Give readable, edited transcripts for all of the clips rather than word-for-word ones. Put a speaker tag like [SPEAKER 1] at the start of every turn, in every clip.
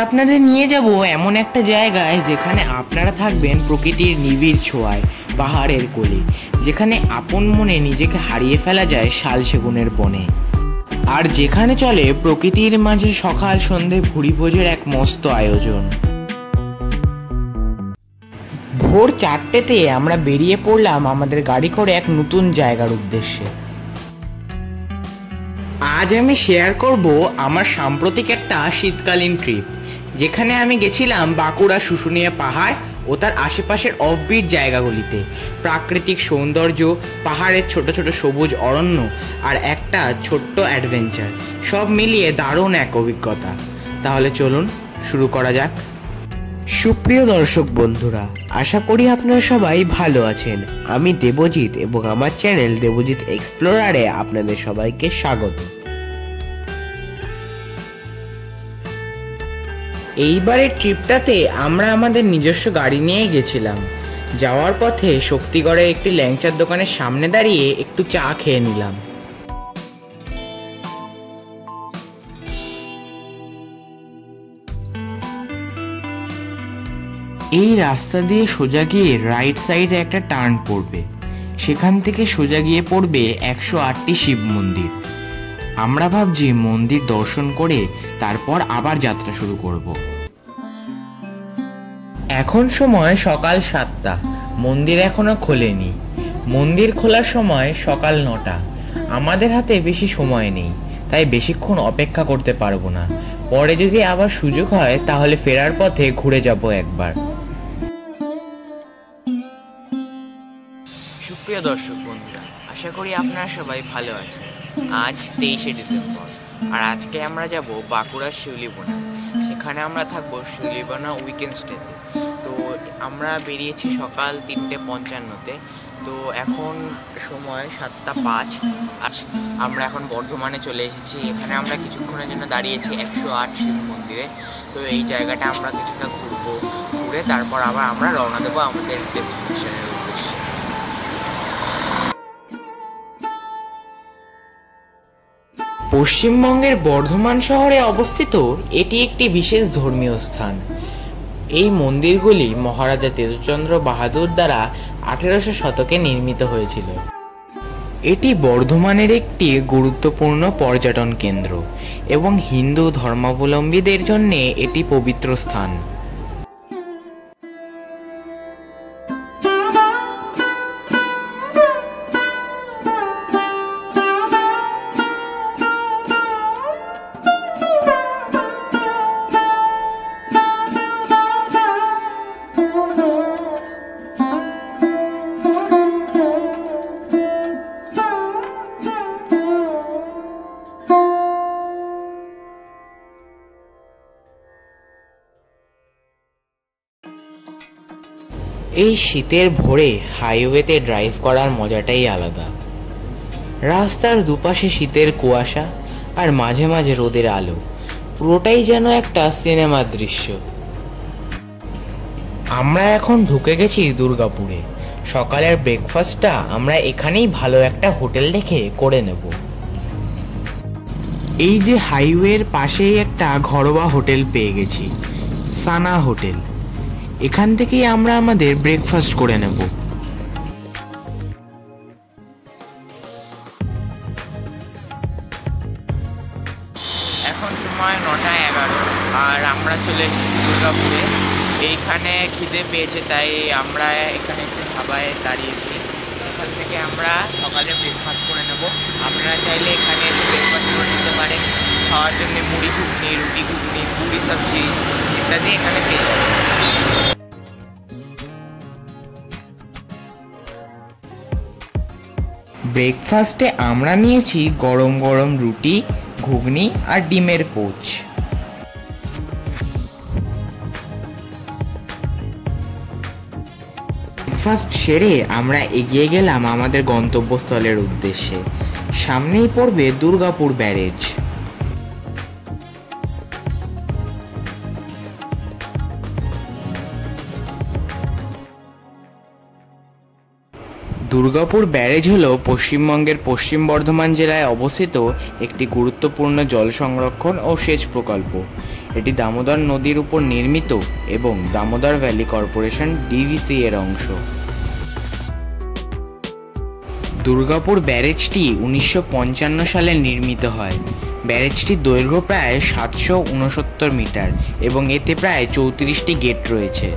[SPEAKER 1] আপনাদের নিয়ে যাব এমন একটা জায়গায় যেখানে আপনারা থাকবেন প্রকৃতির নিবিড় ছোঁয়ায়, পাহাড়ের কোলে, যেখানে আপন মনে নিজেকে হারিয়ে ফেলা যায় শাল সেগুনের বনে, আর যেখানে চলে প্রকৃতির মাঝে সকাল সন্ধে ভুরিভোজের এক মস্ত আয়োজন। ভোর 4টেতে আমরা বেরিয়ে পড়লাম আমাদের গাড়ি করে এক নতুন জায়গার উদ্দেশ্যে। আজ আমি শেয়ার করব আমার সাম্প্রতিক একটা শীতকালীন ট্রিপ, যেখানে আমি গেছিলাম বাঁকুড়া শুশুনিয়া পাহাড় ও তার আশেপাশের অফবিট জায়গাগুলিতে। প্রাকৃতিক সৌন্দর্য, পাহাড়ের ছোট ছোট সবুজ অরণ্য আর একটা ছোট্ট অ্যাডভেঞ্চার, সব মিলিয়ে দারুণ এক অভিজ্ঞতা। তাহলে চলুন শুরু করা যাক। সুপ্রিয় দর্শক বন্ধুরা, আশা করি আপনারা সবাই ভালো আছেন। আমি দেবজিৎ এবং আমার চ্যানেল দেবজিৎ এক্সপ্লোরারে আপনাদের সবাইকে স্বাগত। এইবারের ট্রিপটাতে আমরা আমাদের নিজস্ব গাড়ি নিয়ে গেছিলাম। যাওয়ার পথে শক্তিগড়ের একটি ল্যাংচার দোকানের সামনে দাঁড়িয়ে একটু চা খেয়ে নিলাম। এই রাস্তা দিয়ে সোজা গিয়ে রাইট সাইডে একটা টার্ন পড়বে, সেখান থেকে সোজা গিয়ে পড়বে 108টি শিব মন্দির। আমরা ভাবছি মন্দির দর্শন করে তারপর আবার যাত্রা শুরু করব। এখন সময় সকাল 7টা, মন্দির এখনো খোলেনি। মন্দির খোলার সময় সকাল 9টা। আমাদের হাতে বেশি সময় নেই, তাই বেশিক্ষণ অপেক্ষা করতে পারবো না। পরে যদি আবার সুযোগ হয় তাহলে ফেরার পথে ঘুরে যাব একবার। সুপ্রিয় দর্শক বন্ধুরা, আশা করি আপনারা সবাই ভালো আছেন। আজ 23শে ডিসেম্বর, আর আজকে আমরা যাব বাঁকুড়ার শিউলিবোনা। সেখানে আমরা থাকবো শিউলিবোনা উইকেন্ড স্টেতে। তো আমরা বেরিয়েছি সকাল 3:55-তে। তো এখন সময় 7:05। আর আমরা এখন বর্ধমানে চলে এসেছি। এখানে আমরা কিছুক্ষণের জন্য দাঁড়িয়েছি 108 শিব মন্দিরে। তো এই জায়গাটা আমরা কিছুটা ঘুরবো, ঘুরে তারপর আবার আমরা রওনা দেবো আমাদের ডেস্টিনেশনের উদ্দেশ্যে। পশ্চিমবঙ্গের বর্ধমান শহরে অবস্থিত এটি একটি বিশেষ ধর্মীয় স্থান। এই মন্দিরগুলি মহারাজা তেজচন্দ্র বাহাদুর দ্বারা 1800 শতকে নির্মিত হয়েছিল। এটি বর্ধমানের একটি গুরুত্বপূর্ণ পর্যটন কেন্দ্র এবং হিন্দু ধর্মাবলম্বীদের জন্য এটি পবিত্র স্থান। এই শীতের ভোরে হাইওয়েতে ড্রাইভ করার মজাটাই আলাদা। রাস্তার দুপাশে শীতের কুয়াশা আর মাঝে মাঝে রোদের আলো, পুরোটাই যেন একটা সিনেমার দৃশ্য। আমরা এখন ঢুকে গেছি দুর্গাপুরে। সকালের ব্রেকফাস্টটা আমরা এখানেই ভালো একটা হোটেল দেখে করে নেব। এই যে হাইওয়ের পাশেই একটা ঘরোয়া হোটেল পেয়ে গেছি, সানা হোটেল। এখান থেকেই আমরা আমাদের ব্রেকফাস্ট করে নেব। এখন সময় 9:11 আর আমরা চলে এসেছি দুর্গাপুরে। এইখানে খিদে পেয়েছে, তাই আমরা এখানে একটু ধাবায় দাঁড়িয়েছি। এখান থেকে আমরা সকালে ব্রেকফাস্ট করে নেব। আপনারা চাইলে এখানে এসে ব্রেকফাস্ট করে নিতে পারেন। খাওয়ার জন্য মুড়ি ঘুগনি, রুটি ঘুগনি, পুরি সবজি ইত্যাদি এখানে পেয়ে যাবেন। ব্রেকফাস্টে আমরা নিয়েছি গরম গরম রুটি, ঘুগনি আর ডিমের পোচ। ব্রেকফাস্ট সেরে আমরা এগিয়ে গেলাম আমাদের গন্তব্যস্থলের উদ্দেশ্যে। সামনেই পড়বে দুর্গাপুর ব্যারেজ। দুর্গাপুর ব্যারেজ হলো পশ্চিমবঙ্গের পশ্চিম বর্ধমান জেলায় অবস্থিত একটি গুরুত্বপূর্ণ জল সংরক্ষণ ও সেচ প্রকল্প। এটি দামোদর নদীর উপর নির্মিত এবং দামোদর ভ্যালি কর্পোরেশন ডিভিসি এর অংশ। দুর্গাপুর ব্যারেজটি 1955 সালে নির্মিত হয়। ব্যারেজটির দৈর্ঘ্য প্রায় 769 মিটার এবং এতে প্রায় 34টি গেট রয়েছে।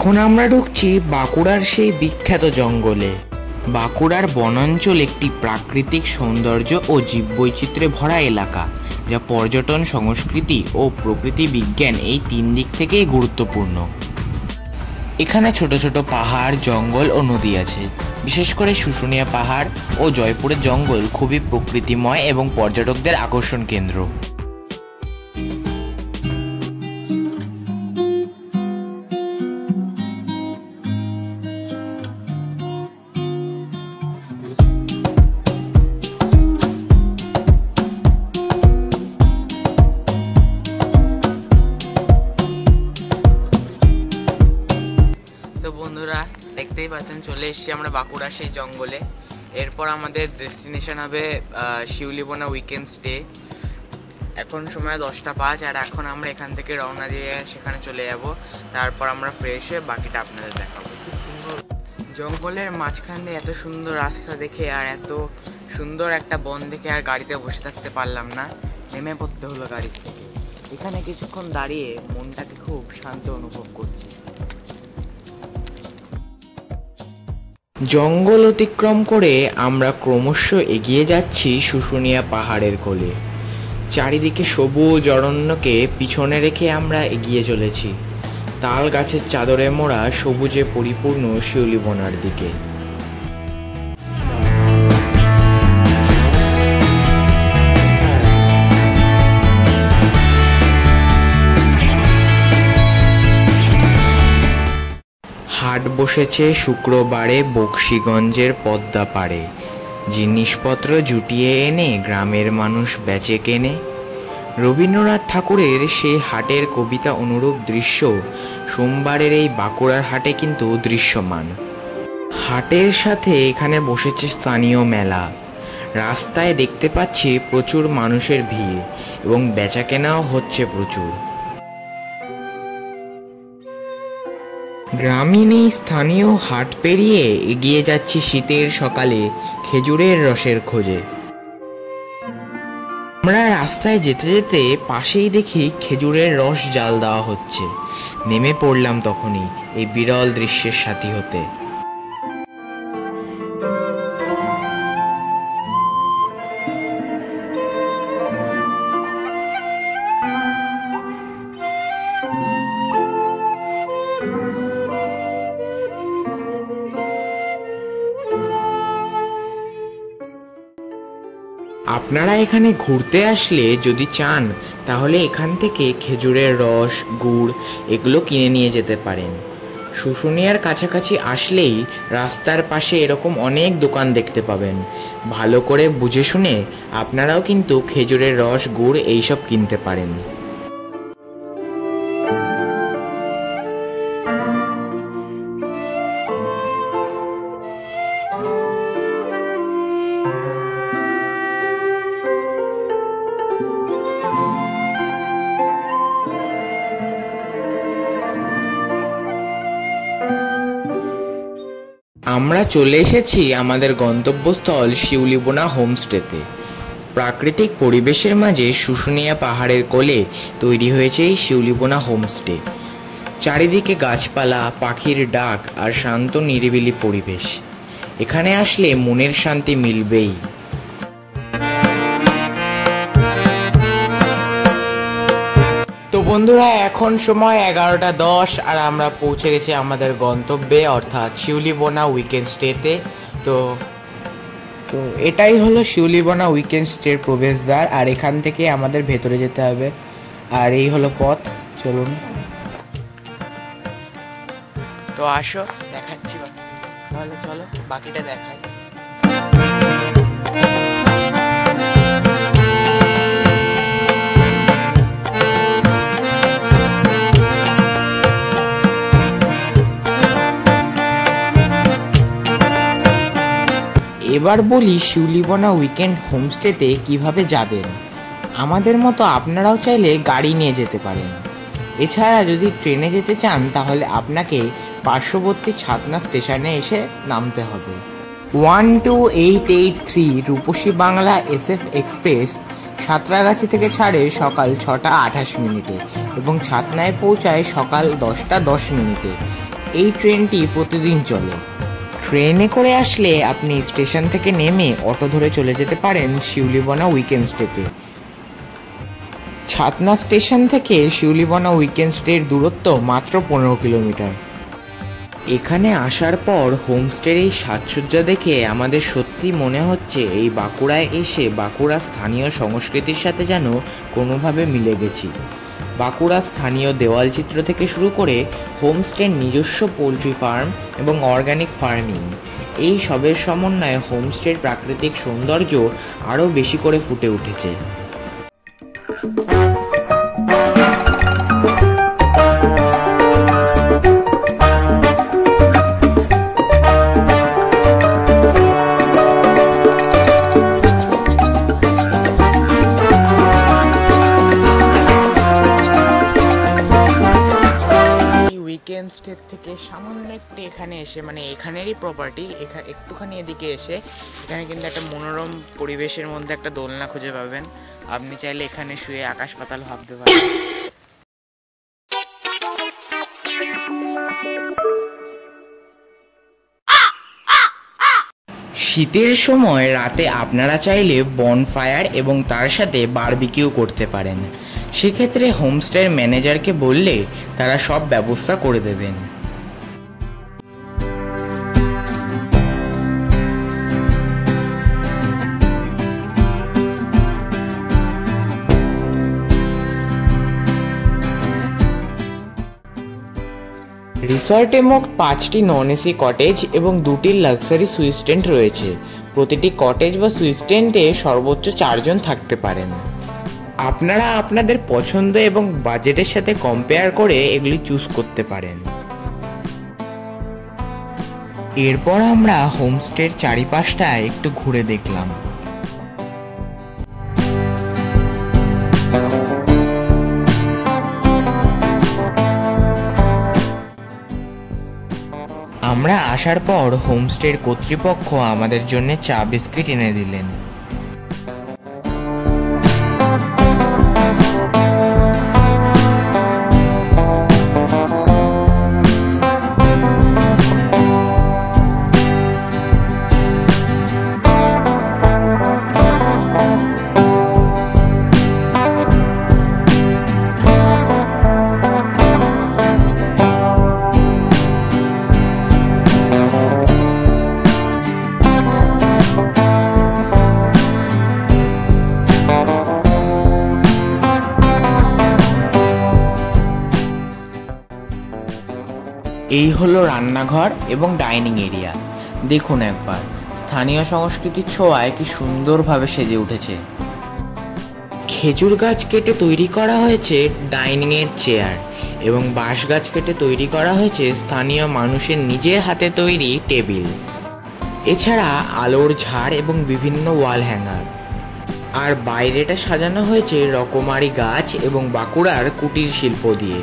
[SPEAKER 1] এখন আমরা ঢুকছি বাঁকুড়ার সেই বিখ্যাত জঙ্গলে। বাঁকুড়ার বনাঞ্চল একটি প্রাকৃতিক সৌন্দর্য ও জীববৈচিত্র্যে ভরা এলাকা, যা পর্যটন, সংস্কৃতি ও প্রকৃতি বিজ্ঞান এই 3 দিক থেকেই গুরুত্বপূর্ণ। এখানে ছোট ছোট পাহাড়, জঙ্গল ও নদী আছে। বিশেষ করে শুশুনিয়া পাহাড় ও জয়পুরের জঙ্গল খুবই প্রকৃতিময় এবং পর্যটকদের আকর্ষণ কেন্দ্র। তো বন্ধুরা, দেখতেই পাচ্ছেন চলে এসেছি আমরা বাঁকুড়া সেই জঙ্গলে। এরপর আমাদের ডেস্টিনেশন হবে শিউলিবোনা উইকেন্ড স্টে। এখন সময় 10টা 5 আর এখন আমরা এখান থেকে রওনা দিয়ে সেখানে চলে যাব। তারপর আমরা ফ্রেশ হয়ে বাকিটা আপনাদের দেখাবো। জঙ্গলের মাঝখান দিয়ে এত সুন্দর রাস্তা দেখে আর এত সুন্দর একটা বন দেখে আর গাড়িতে বসে থাকতে পারলাম না, নেমে পড়তে হলো গাড়ি থেকে। এখানে কিছুক্ষণ দাঁড়িয়ে মনটাকে খুব শান্ত অনুভব করছি। জঙ্গল অতিক্রম করে আমরা ক্রমশ এগিয়ে যাচ্ছি শুশুনিয়া পাহাড়ের কোলে। চারিদিকে সবুজ অরণ্যকে পিছনে রেখে আমরা এগিয়ে চলেছি তাল গাছের চাদরে মোড়া সবুজে পরিপূর্ণ শিউলিবোনার দিকে। হাট বসেছে শুক্রবারে বক্সিগঞ্জের পদ্মা পাড়ে। জিনিসপত্র জুটিয়ে এনে গ্রামের মানুষ বেচে কেনে। রবীন্দ্রনাথ ঠাকুরের সেই হাটের কবিতা অনুরূপ দৃশ্য সোমবারের এই বাঁকুড়ার হাটে কিন্তু দৃশ্যমান। হাটের সাথে এখানে বসেছে স্থানীয় মেলা। রাস্তায় দেখতে পাচ্ছি প্রচুর মানুষের ভিড় এবং বেচাকেনাও হচ্ছে প্রচুর। গ্রামীণ এই স্থানীয় হাট পেরিয়ে এগিয়ে যাচ্ছি শীতের সকালে খেজুরের রসের খোঁজে। আমরা রাস্তায় যেতে যেতে পাশেই দেখি খেজুরের রস জাল দেওয়া হচ্ছে। নেমে পড়লাম তখনই এই বিরল দৃশ্যের সাথী হতে। আপনারা এখানে ঘুরতে আসলে যদি চান তাহলে এখান থেকে খেজুরের রস, গুড় এগুলো কিনে নিয়ে যেতে পারেন। শুশুনিয়ার কাছাকাছি আসলেই রাস্তার পাশে এরকম অনেক দোকান দেখতে পাবেন। ভালো করে বুঝে শুনে আপনারাও কিন্তু খেজুরের রস, গুড় এইসব কিনতে পারেন। আমরা চলে এসেছি আমাদের গন্তব্যস্থল শিউলিবোনা হোমস্টেতে। প্রাকৃতিক পরিবেশের মাঝে শুশুনিয়া পাহাড়ের কোলে তৈরি হয়েছে এই শিউলিবোনা হোমস্টে। চারিদিকে গাছপালা, পাখির ডাক আর শান্ত নিরিবিলি পরিবেশ। এখানে আসলে মনের শান্তি মিলবেই। তো বন্ধুরা, এখন সময় 11টা 10 আর আমরা পৌঁছে গেছি আমাদের গন্তব্যে অর্থাৎ শিউলিবোনা উইকেন্ড স্টেতে। তো এটাই হলো শিউলিবোনা উইকেন্ড স্টের প্রবেশদ্বার আর এখান থেকে আমাদের ভেতরে যেতে হবে। আর এই হলো পথ, চলুন। তো আসো দেখাচ্ছি, তাহলে চলো বাকিটা দেখাই। এবার বলি শিউলিবনা উইকেন্ড হোমস্টেতে কিভাবে যাবেন। আমাদের মতো আপনারাও চাইলে গাড়ি নিয়ে যেতে পারেন। এছাড়া যদি ট্রেনে যেতে চান তাহলে আপনাকে পার্শ্ববর্তী ছাতনা স্টেশনে এসে নামতে হবে। 12883 রূপসী বাংলা SF এক্সপ্রেস সাঁতরাগাছি থেকে ছাড়ে সকাল 6:28 এবং ছাতনায় পৌঁছায় সকাল 10:10। এই ট্রেনটি প্রতিদিন চলে। ট্রেনে করে আসলে আপনি স্টেশন থেকে নেমে অটো ধরে চলে যেতে পারেন শিউলিবনা উইকেন্ড স্টেতে। ছাতনা স্টেশন থেকে শিউলিবনা উইকেন্ড স্টের দূরত্ব মাত্র 15 কিলোমিটার। এখানে আসার পর হোমস্টের এই সাজসজ্জা দেখে আমাদের সত্যি মনে হচ্ছে এই বাঁকুড়ায় এসে বাঁকুড়ার স্থানীয় সংস্কৃতির সাথে যেন কোনোভাবে মিলে গেছি। বাঁকুড়ার স্থানীয় দেওয়ালচিত্র থেকে শুরু করে হোমস্টের নিজস্ব পোলট্রি ফার্ম এবং অর্গানিক ফার্মিং, এই সবের সমন্বয়ে হোমস্টের প্রাকৃতিক সৌন্দর্য আরও বেশি করে ফুটে উঠেছে। স্টেট থেকে সামান্য একটু এখানে এসে, মানে এখানেরই প্রপার্টি, একটুখানি এদিকে এসে এখানে কিন্তু একটা মনোরম পরিবেশের মধ্যে একটা দোলনা খুঁজে পাবেন। আপনি চাইলে এখানে শুয়ে আকাশ পাতাল ভাবতে পারেন। শীতের সময় রাতে আপনারা চাইলে বনফায়ার এবং তার সাথে বারবিকিউ করতে পারেন। সেক্ষেত্রে হোমস্টের ম্যানেজারকে বললে তারা সব ব্যবস্থা করে দেবেন। রিসর্টে মোট 5টি নন এসি কটেজ এবং 2টি লাক্সারি সুইট টেন্ট রয়েছে। প্রতিটি কটেজ বা সুইট টেন্টে সর্বোচ্চ 4 জন থাকতে পারেন। আপনারা আপনাদের পছন্দ এবং বাজেটের সাথে কম্পেয়ার করে এগুলি চুজ করতে পারেন। এরপর আমরা হোমস্টের চারিপাশটা একটু ঘুরে দেখলাম। আমরা আসার পর হোমস্টের কর্তৃপক্ষ আমাদের জন্য চা বিস্কিট এনে দিলেন। এই হলো রান্নাঘর এবং ডাইনিং এরিয়া। দেখুন একবার, স্থানীয় সংস্কৃতির ছোঁয়ায় কি সুন্দরভাবে সেজে উঠেছে। খেজুর গাছ কেটে তৈরি করা হয়েছে ডাইনিংয়ের চেয়ার এবং বাঁশ গাছ কেটে তৈরি করা হয়েছে স্থানীয় মানুষের নিজের হাতে তৈরি টেবিল। এছাড়া আলোর ঝাড় এবং বিভিন্ন ওয়াল হ্যাঙ্গার। আর বাইরেটা সাজানো হয়েছে রকমারি গাছ এবং বাঁকুড়ার কুটির শিল্প দিয়ে।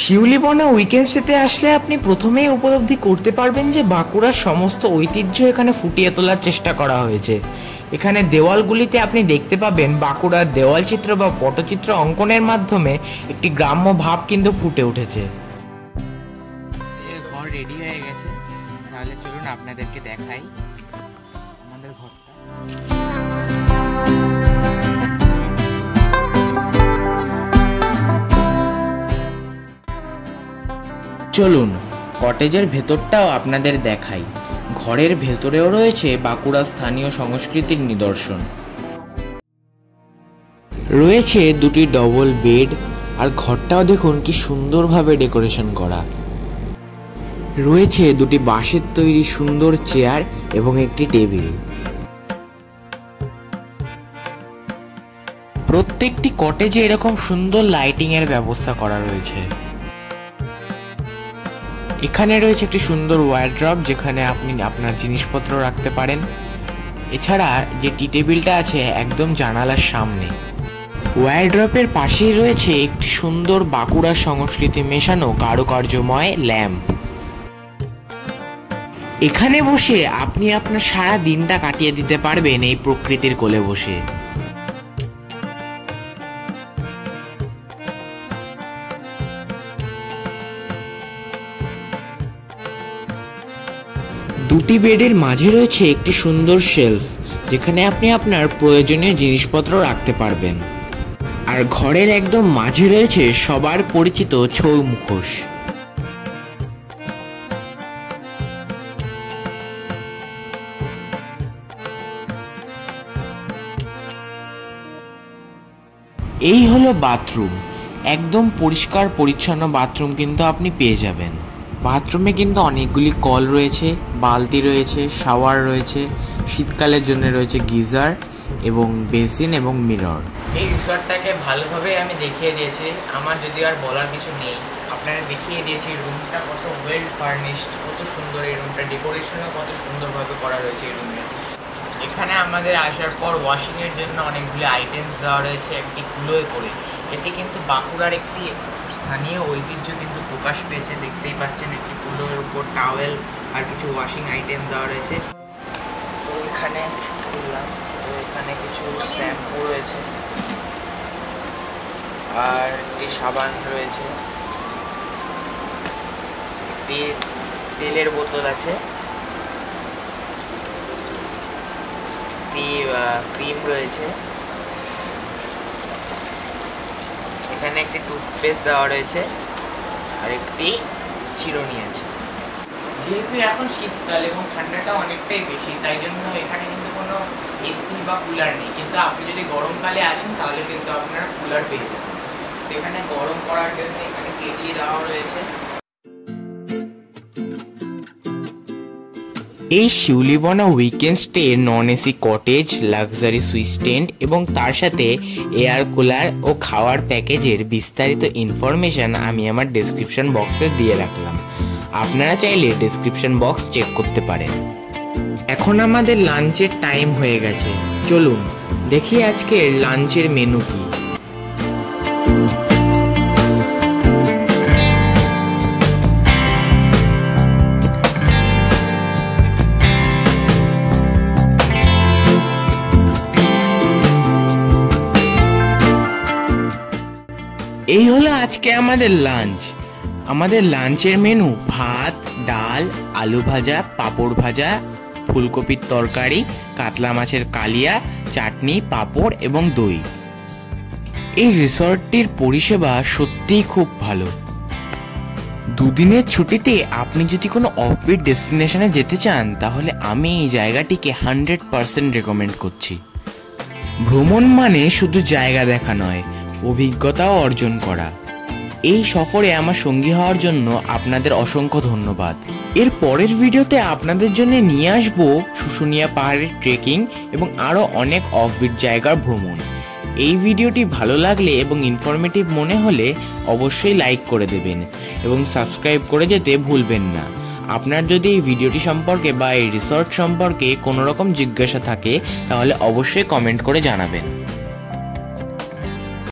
[SPEAKER 1] শিউলিবনা উইকেন্ড স্টেতে আসলে আপনি প্রথমেই উপলব্ধি করতে পারবেন যে বাঁকুড়ার সমস্ত ঐতিহ্য এখানে ফুটিয়ে তোলার চেষ্টা করা হয়েছে। এখানে দেওয়ালগুলিতে আপনি দেখতে পাবেন বাঁকুড়ার দেওয়ালচিত্র বা পটচিত্র অঙ্কনের মাধ্যমে একটি গ্রাম্য ভাব কিন্তু ফুটে উঠেছে। ঘর রেডি হয়ে গেছে, তাহলে চলুন আপনাদেরকে দেখাই আমাদের ঘরটা। চলুন কটেজের ভেতরটাও আপনাদের দেখাই। ঘরের ভেতরেও রয়েছে বাঁকুড়া স্থানীয় সংস্কৃতির নিদর্শন। রয়েছে 2টি ডবল বেড, আর ঘরটাও দেখুন কি সুন্দরভাবে ডেকোরেশন করা। রয়েছে দুটি বাঁশের তৈরি সুন্দর চেয়ার এবং একটি টেবিল। প্রত্যেকটি কটেজে এরকম সুন্দর লাইটিং এর ব্যবস্থা করা রয়েছে। এখানে রয়েছে একটি সুন্দর ওয়ারড্রপ, যেখানে আপনি আপনার জিনিসপত্র রাখতে পারেন। এছাড়া যে টি টেবিলটা আছে একদম জানালার সামনে। ওয়ারড্রপের পাশেই রয়েছে একটি সুন্দর বাঁকুড়ার সংস্কৃতি মেশানো কারুকার্যময় ল্যাম্প। এখানে বসে আপনি আপনার সারা দিনটা কাটিয়ে দিতে পারবেন এই প্রকৃতির কোলে বসে। দুটি বেডের মাঝে রয়েছে একটি সুন্দর শেলফ, যেখানে আপনি আপনার প্রয়োজনীয় জিনিসপত্র রাখতে পারবেন। আর ঘরের একদম মাঝে রয়েছে সবার পরিচিত ছৌ মুখোশ। এই হলো বাথরুম। একদম পরিষ্কার পরিচ্ছন্ন বাথরুম কিন্তু আপনি পেয়ে যাবেন। বাথরুমে কিন্তু অনেকগুলি কল রয়েছে, বালতি রয়েছে, শাওয়ার রয়েছে, শীতকালের জন্য রয়েছে গিজার এবং বেসিন এবং মিরর। এই রিসর্টটাকে ভালোভাবে আমি দেখিয়ে দিয়েছি, আমার যদি আর বলার কিছু নেই। আপনারা দেখিয়ে দিয়েছি রুমটা কত ওয়েল ফার্নিশড, কত সুন্দর এই রুমটা, ডেকোরেশনও কত সুন্দরভাবে করা রয়েছে এই রুমে। এখানে আমাদের আসার পর ওয়াশিংয়ের জন্য অনেকগুলি আইটেমস দেওয়া রয়েছে একটি কুলোয় করে। এতে কিন্তু বাঁকুড়ার একটি স্থানীয় ঐতিহ্য কিন্তু প্রকাশ পেয়েছে। দেখতেই পাচ্ছেন একটি কুলোর উপর টাওয়েল আর কিছু ওয়াশিং আইটেম দেওয়া রয়েছে। তো এখানে খুললাম, তো এখানে কিছু শ্যাম্পু রয়েছে আর একটি সাবান রয়েছে, একটি তেলের বোতল আছে, একটি ক্রিম রয়েছে, এখানে একটি টুথপেস্ট দেওয়া রয়েছে আর একটি চিরুনি আছে। যেহেতু এখন শীতকাল এবং ঠান্ডাটা অনেকটাই বেশি, তাই জন্য এখানে কিন্তু কোনো এসি বা কুলার নেই। কিন্তু আপনি যদি গরমকালে আসেন তাহলে কিন্তু আপনারা কুলার পেয়ে যাবেন। এখানে গরম করার জন্য এখানে কেটলি দেওয়া রয়েছে। এই Shiulibona weekend stay non AC cottage, luxury suite tent এবং তার সাথে এয়ার কুলার ও খাওয়ার প্যাকেজের বিস্তারিত ইনফরমেশন আমি আমার ডেসক্রিপশন বক্সে দিয়ে রাখলাম। আপনারা চাইলে ডেসক্রিপশন বক্স চেক করতে পারেন। এখন আমাদের লাঞ্চের টাইম হয়ে গেছে, চলুন দেখি আজকের লাঞ্চের মেনু কি। এই হলো আজকে আমাদের লাঞ্চ। আমাদের লাঞ্চের মেনু ভাত, ডাল, আলু ভাজা, পাঁপড় ভাজা, ফুলকপির তরকারি, কাতলা মাছের কালিয়া, চাটনি, পাঁপড় এবং দই। এই রিসর্টটির পরিষেবা সত্যিই খুব ভালো। দুদিনের ছুটিতে আপনি যদি কোনো অফবিট ডেস্টিনেশনে যেতে চান তাহলে আমি এই জায়গাটিকে 100% রেকমেন্ড করছি। ভ্রমণ মানে শুধু জায়গা দেখা নয়, অভিজ্ঞতাও অর্জন করা। এই সফরে আমার সঙ্গী হওয়ার জন্য আপনাদের অসংখ্য ধন্যবাদ। এর পরের ভিডিওতে আপনাদের জন্য নিয়ে আসবো শুশুনিয়া পাহাড়ের ট্রেকিং এবং আরও অনেক অফবিট জায়গার ভ্রমণ। এই ভিডিওটি ভালো লাগলে এবং ইনফরমেটিভ মনে হলে অবশ্যই লাইক করে দেবেন এবং সাবস্ক্রাইব করে যেতে ভুলবেন না। আপনার যদি এই ভিডিওটি সম্পর্কে বা এই রিসর্ট সম্পর্কে কোনো রকম জিজ্ঞাসা থাকে তাহলে অবশ্যই কমেন্ট করে জানাবেন।